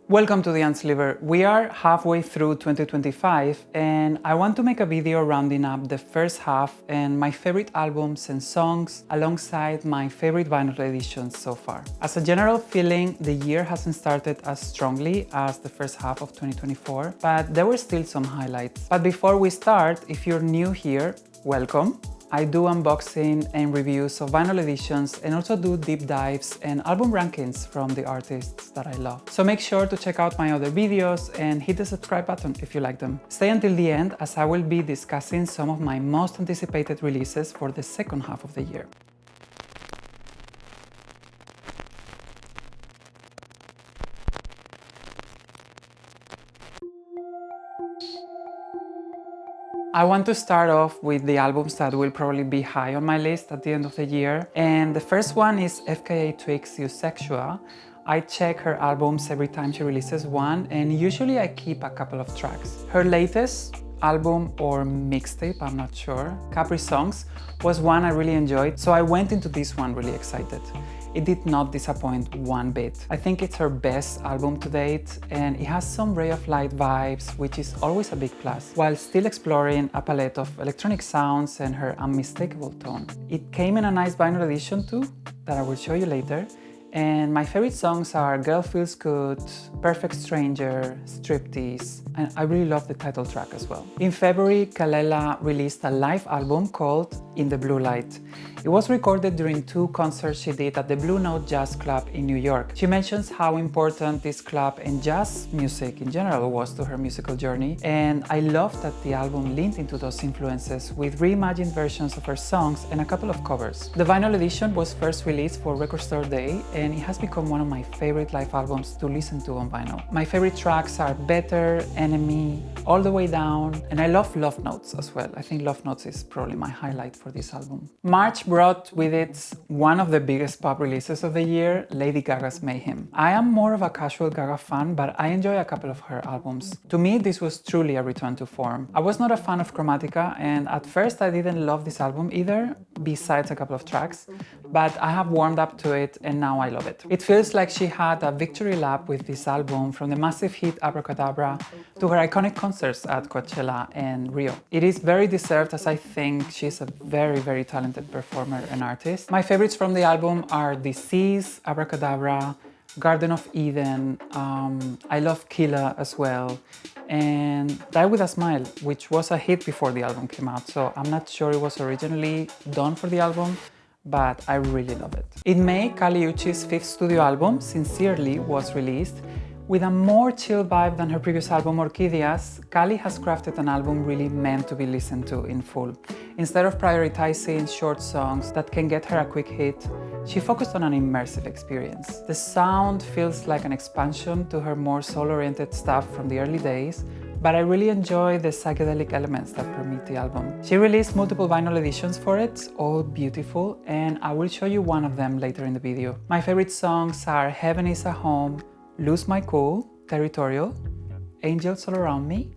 Welcome to the Unsleever. We are halfway through 2025 and I want to make a video rounding up the first half and my favorite albums and songs alongside my favorite vinyl editions so far. As a general feeling, the year hasn't started as strongly as the first half of 2024, but there were still some highlights. But before we start, if you're new here, welcome. I do unboxing and reviews of vinyl editions and also do deep dives and album rankings from the artists that I love. So make sure to check out my other videos and hit the subscribe button if you like them. Stay until the end as I will be discussing some of my most anticipated releases for the second half of the year. I want to start off with the albums that will probably be high on my list at the end of the year. And the first one is FKA Twigs Eusexua. I check her albums every time she releases one, and usually I keep a couple of tracks. Her latest album or mixtape, I'm not sure, Capri Songs, was one I really enjoyed, so I went into this one really excited. It did not disappoint one bit. I think it's her best album to date, and it has some Ray of Light vibes, which is always a big plus, while still exploring a palette of electronic sounds and her unmistakable tone. It came in a nice vinyl edition too, that I will show you later. And my favorite songs are Girl Feels Good, Perfect Stranger, Striptease, and I really love the title track as well. In February, Kalela released a live album called In the Blue Light. It was recorded during two concerts she did at the Blue Note Jazz Club in New York. She mentions how important this club and jazz music in general was to her musical journey, and I love that the album leaned into those influences with reimagined versions of her songs and a couple of covers. The vinyl edition was first released for Record Store Day, and it has become one of my favorite live albums to listen to on vinyl. My favorite tracks are Better, Enemy, All the Way Down, and I love Love Notes as well. I think Love Notes is probably my highlight for this album. March brought with it one of the biggest pop releases of the year, Lady Gaga's Mayhem. I am more of a casual Gaga fan, but I enjoy a couple of her albums. To me, this was truly a return to form. I was not a fan of Chromatica, and at first I didn't love this album either, besides a couple of tracks, but I have warmed up to it and now I love it. It feels like she had a victory lap with this album, from the massive hit Abracadabra to her iconic concerts at Coachella and Rio. It is very deserved, as I think she's a very talented performer and artist. My favorites from the album are Disease, Abracadabra, Garden of Eden, I love Killa as well, and Die With A Smile, which was a hit before the album came out, so I'm not sure it was originally done for the album, but I really love it. In May, Kali Uchis' fifth studio album, Sincerely, was released. With a more chill vibe than her previous album, Orquídeas, Kali has crafted an album really meant to be listened to in full. Instead of prioritizing short songs that can get her a quick hit, she focused on an immersive experience. The sound feels like an expansion to her more soul-oriented stuff from the early days, but I really enjoy the psychedelic elements that permeate the album. She released multiple vinyl editions for it, all beautiful, and I will show you one of them later in the video. My favorite songs are Heaven Is a Home, Lose My Cool, Territorial, Angels All Around Me,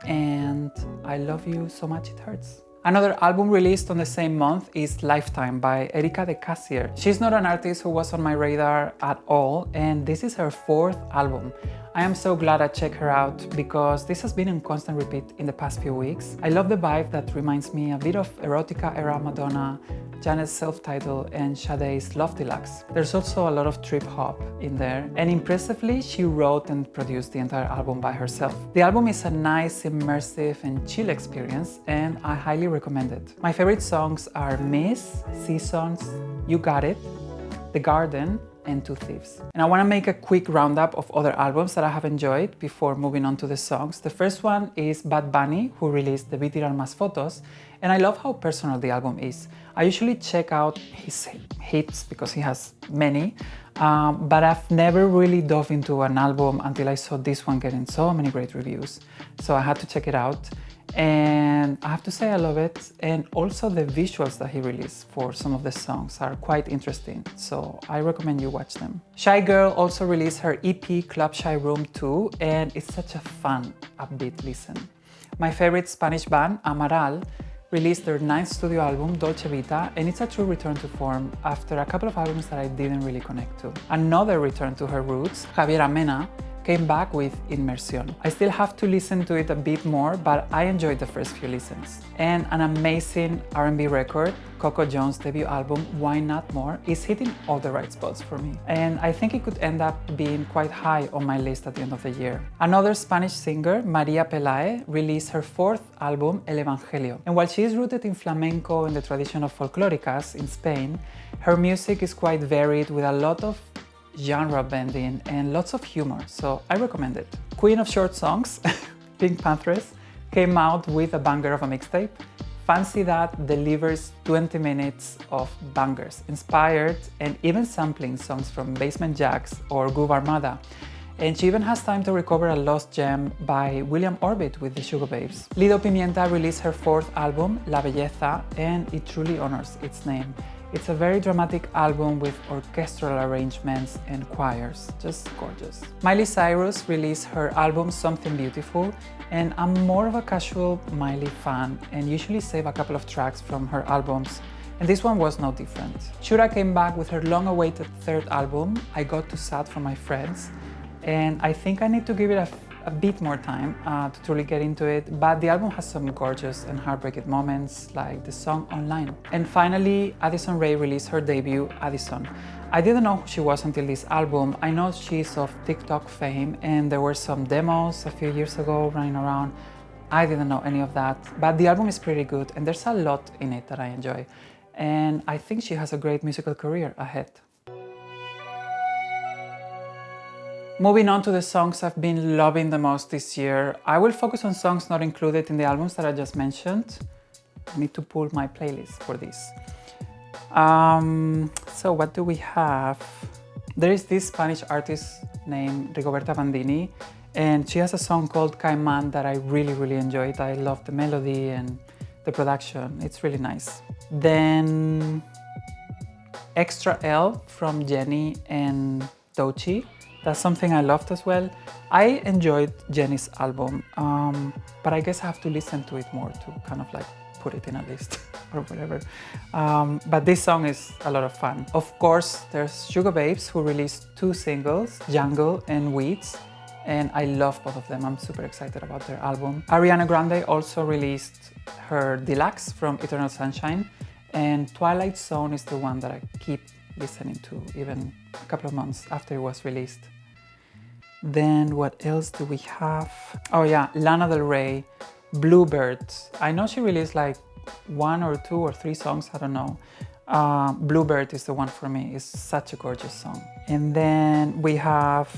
and I Love You So Much It Hurts. Another album released on the same month is Lifetime by Erika de Casier. She's not an artist who was on my radar at all, and this is her fourth album. I am so glad I checked her out because this has been on constant repeat in the past few weeks. I love the vibe that reminds me a bit of Erotica era Madonna, Janet's self-titled, and Sade's Love Deluxe. There's also a lot of trip hop in there, and impressively, she wrote and produced the entire album by herself. The album is a nice, immersive, and chill experience, and I highly recommend it. My favorite songs are Miss, Seasons, You Got It, The Garden, and Two Thieves. And I want to make a quick roundup of other albums that I have enjoyed before moving on to the songs. The first one is Bad Bunny, who released Debí Tirar Más Fotos, and I love how personal the album is. I usually check out his hits because he has many, but I've never really dove into an album until I saw this one getting so many great reviews. So I had to check it out. And I have to say I love it, and also the visuals that he released for some of the songs are quite interesting, so I recommend you watch them. Shy Girl also released her EP Club Shy Room 2, and it's such a fun, upbeat listen. My favorite Spanish band, Amaral, released their 9th studio album, Dolce Vita, and it's a true return to form after a couple of albums that I didn't really connect to. Another return to her roots, Javiera Mena, came back with Inmersión. I still have to listen to it a bit more, but I enjoyed the first few listens. And an amazing R&B record, Coco Jones' debut album, Why Not More, is hitting all the right spots for me. And I think it could end up being quite high on my list at the end of the year. Another Spanish singer, María Pelae, released her fourth album, El Evangelio. And while she is rooted in flamenco and the tradition of folclóricas in Spain, her music is quite varied with a lot of genre bending and lots of humor, so I recommend it. Queen of short songs, Pink Panthers, came out with a banger of a mixtape. Fancy That delivers 20 minutes of bangers, inspired and even sampling songs from Basement Jaxx or Groove Armada. And she even has time to recover a lost gem by William Orbit with the Sugar Babes. Lido Pimienta released her fourth album, La Belleza, and it truly honors its name. It's a very dramatic album with orchestral arrangements and choirs, just gorgeous. Miley Cyrus released her album Something Beautiful, and I'm more of a casual Miley fan and usually save a couple of tracks from her albums, and this one was no different. Shura came back with her long-awaited third album, I Got Too Sad for My Friends, and I think I need to give it a bit more time to truly get into it, but the album has some gorgeous and heartbreaking moments, like the song Online. And finally, Addison Rae released her debut, Addison. I didn't know who she was until this album. I know she's of TikTok fame, and there were some demos a few years ago running around. I didn't know any of that, but the album is pretty good, and there's a lot in it that I enjoy. And I think she has a great musical career ahead. Moving on to the songs I've been loving the most this year, I will focus on songs not included in the albums that I just mentioned. I need to pull my playlist for this. So what do we have? There is this Spanish artist named Rigoberta Bandini, and she has a song called Caimán that I really enjoyed. I love the melody and the production. It's really nice. Then Extra L from Jenny and Doechii. That's something I loved as well. I enjoyed Jenny's album, but I guess I have to listen to it more to kind of like put it in a list or whatever. But this song is a lot of fun. Of course, there's Sugar Babes, who released 2 singles, Jungle and Weeds, and I love both of them. I'm super excited about their album. Ariana Grande also released her Deluxe from Eternal Sunshine, and Twilight Zone is the one that I keep listening to even a couple of months after it was released. Then what else do we have? Oh yeah, Lana Del Rey, Bluebird. I know she released like 1 or 2 or 3 songs, I don't know. Bluebird is the one for me. It's such a gorgeous song. And then we have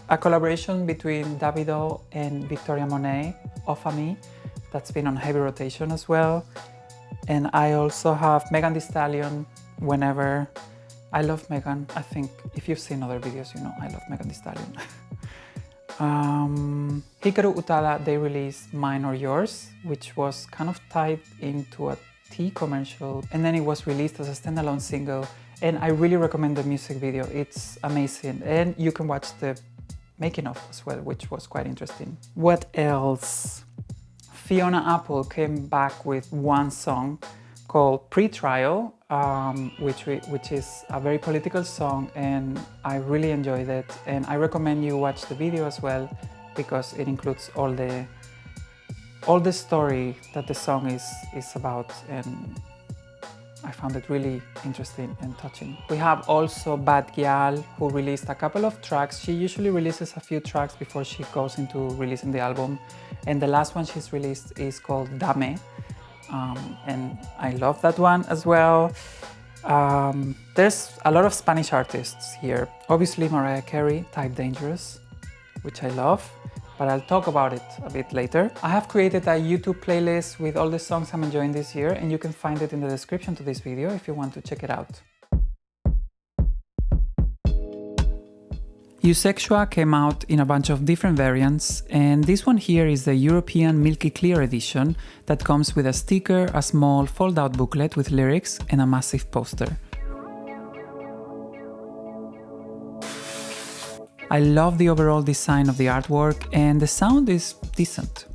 a collaboration between Davido and Victoria Monet, Offa Me, that's been on heavy rotation as well. And I also have Megan Thee Stallion, Whenever. I love Megan. I think if you've seen other videos, you know I love Megan Thee Stallion. Hikaru Utada, they released Mine or Yours, which was kind of tied into a tea commercial, and then it was released as a standalone single, and I really recommend the music video. It's amazing, and you can watch the making of as well, which was quite interesting. What else? Fiona Apple came back with one song called Pre-Trial, which is a very political song, and I really enjoyed it, and I recommend you watch the video as well, because it includes all the story that the song is about, and I found it really interesting and touching. We have also Bad Gyal, who released a couple of tracks. She usually releases a few tracks before she goes into releasing the album, and the last one she's released is called Dame. And I love that one as well. There's a lot of Spanish artists here. Obviously Mariah Carey, Type Dangerous, which I love, but I'll talk about it a bit later. I have created a YouTube playlist with all the songs I'm enjoying this year, and you can find it in the description to this video if you want to check it out. Eusexua came out in a bunch of different variants, and this one here is the European Milky Clear edition that comes with a sticker, a small fold-out booklet with lyrics, and a massive poster. I love the overall design of the artwork, and the sound is decent.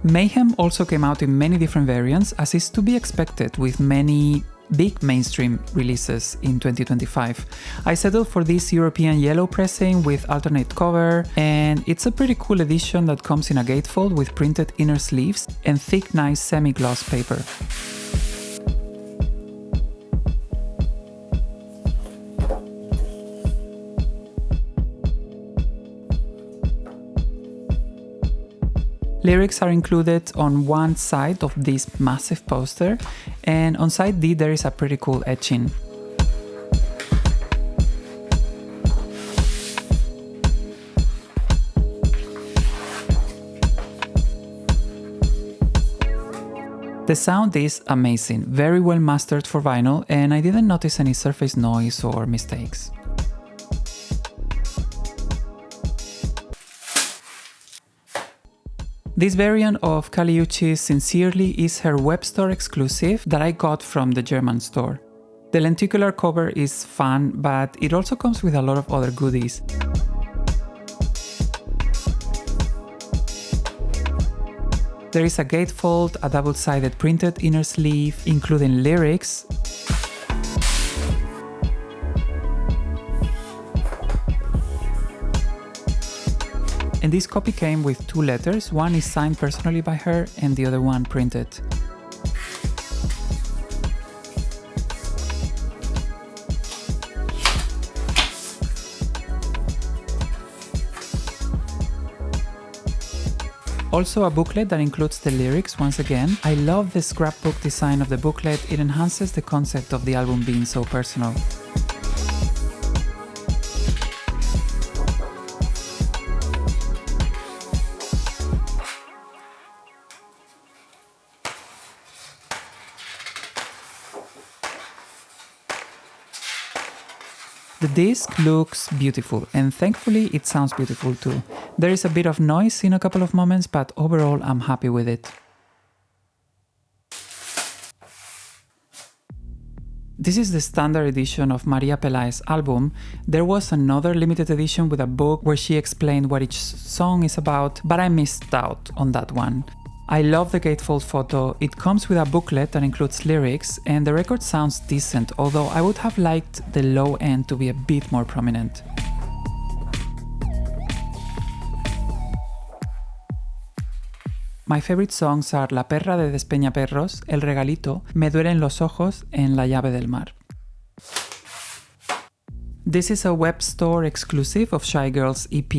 Mayhem also came out in many different variants, as is to be expected with many big mainstream releases in 2025. I settled for this European yellow pressing with alternate cover, and it's a pretty cool edition that comes in a gatefold with printed inner sleeves and thick, nice semi-gloss paper. Lyrics are included on one side of this massive poster, and on side D there is a pretty cool etching. The sound is amazing, very well mastered for vinyl, and I didn't notice any surface noise or mistakes. This variant of Kali Uchis Sincerely is her web store exclusive that I got from the German store. The lenticular cover is fun, but it also comes with a lot of other goodies. There is a gatefold, a double-sided printed inner sleeve, including lyrics, and this copy came with two letters, one is signed personally by her and the other one printed. Also a booklet that includes the lyrics once again. I love the scrapbook design of the booklet, it enhances the concept of the album being so personal. The disc looks beautiful, and thankfully it sounds beautiful too. There is a bit of noise in a couple of moments, but overall I'm happy with it. This is the standard edition of Maria Peláez's album. There was another limited edition with a book where she explained what each song is about, but I missed out on that one. I love the gatefold photo, it comes with a booklet that includes lyrics, and the record sounds decent, although I would have liked the low end to be a bit more prominent. My favorite songs are La perra de Despeñaperros, El regalito, Me duelen los ojos, and La llave del mar. This is a web store exclusive of Shy Girls EP.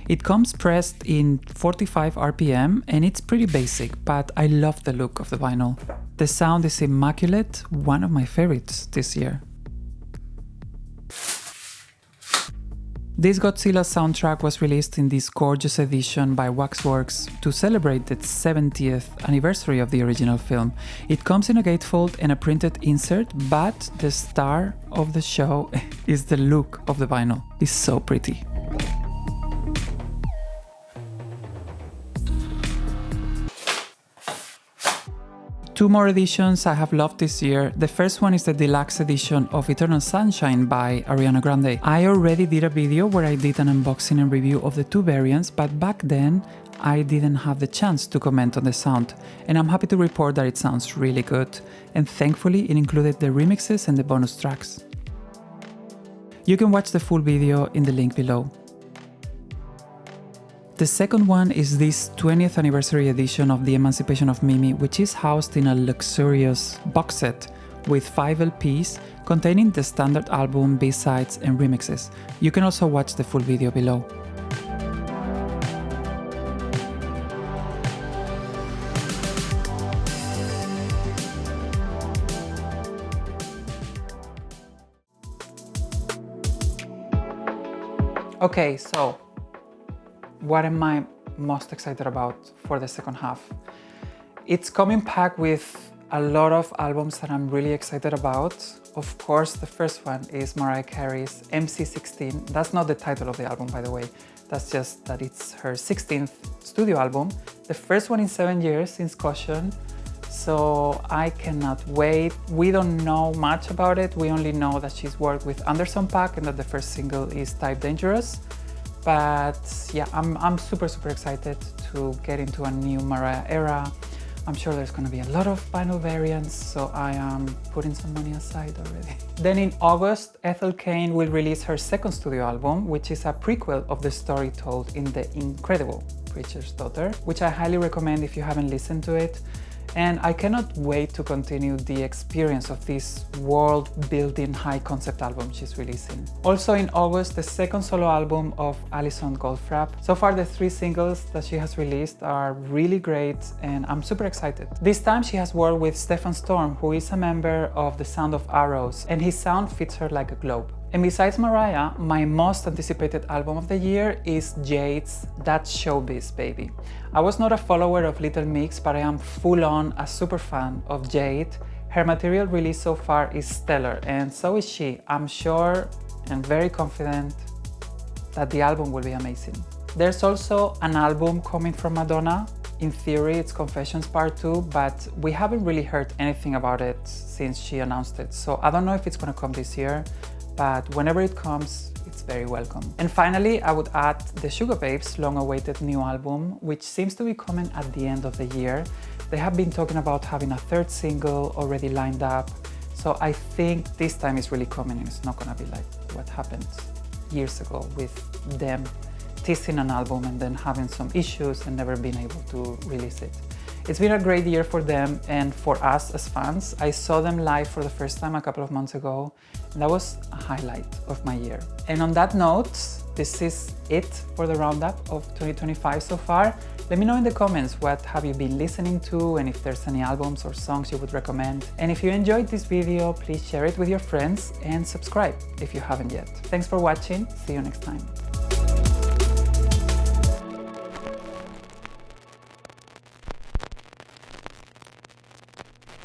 It comes pressed in 45 RPM and it's pretty basic, but I love the look of the vinyl. The sound is immaculate, one of my favorites this year. This Godzilla soundtrack was released in this gorgeous edition by Waxworks to celebrate the 70th anniversary of the original film. It comes in a gatefold and a printed insert, but the star of the show is the look of the vinyl. It's so pretty. Two more editions I have loved this year. The first one is the deluxe edition of Eternal Sunshine by Ariana Grande. I already did a video where I did an unboxing and review of the two variants, but back then I didn't have the chance to comment on the sound, and I'm happy to report that it sounds really good, and thankfully it included the remixes and the bonus tracks. You can watch the full video in the link below. The second one is this 20th anniversary edition of The Emancipation of Mimi, which is housed in a luxurious box set with 5 LPs containing the standard album, B-sides and remixes. You can also watch the full video below. Okay, so what am I most excited about for the second half? It's coming packed with a lot of albums that I'm really excited about. Of course, the first one is Mariah Carey's MC16. That's not the title of the album, by the way. That's just that it's her 16th studio album. The first one in 7 years since Caution. So I cannot wait. We don't know much about it. We only know that she's worked with Anderson .Paak and that the first single is Type Dangerous. But yeah, I'm super excited to get into a new Mariah era. I'm sure there's going to be a lot of vinyl variants, so I am putting some money aside already. Then in August, Ethel Cain will release her second studio album, which is a prequel of the story told in The Incredible Preacher's Daughter, which I highly recommend if you haven't listened to it. And I cannot wait to continue the experience of this world-building high-concept album she's releasing. Also in August, the second solo album of Alison Goldfrapp. So far, the 3 singles that she has released are really great, and I'm super excited. This time she has worked with Stefan Storm, who is a member of The Sound of Arrows, and his sound fits her like a glove. And besides Mariah, my most anticipated album of the year is Jade's That's Showbiz Baby. I was not a follower of Little Mix, but I am full-on a super fan of Jade. Her material released so far is stellar, and so is she. I'm sure and very confident that the album will be amazing. There's also an album coming from Madonna. In theory, it's Confessions Part 2, but we haven't really heard anything about it since she announced it. So I don't know if it's gonna come this year, but whenever it comes, it's very welcome. And finally, I would add the Sugar Babes' long-awaited new album, which seems to be coming at the end of the year. They have been talking about having a 3rd single already lined up, so I think this time is really coming, and it's not gonna be like what happened years ago with them teasing an album and then having some issues and never being able to release it. It's been a great year for them and for us as fans. I saw them live for the first time a couple of months ago, and that was a highlight of my year. And on that note, this is it for the roundup of 2025 so far. Let me know in the comments what have you been listening to and if there's any albums or songs you would recommend. And if you enjoyed this video, please share it with your friends and subscribe if you haven't yet. Thanks for watching. See you next time.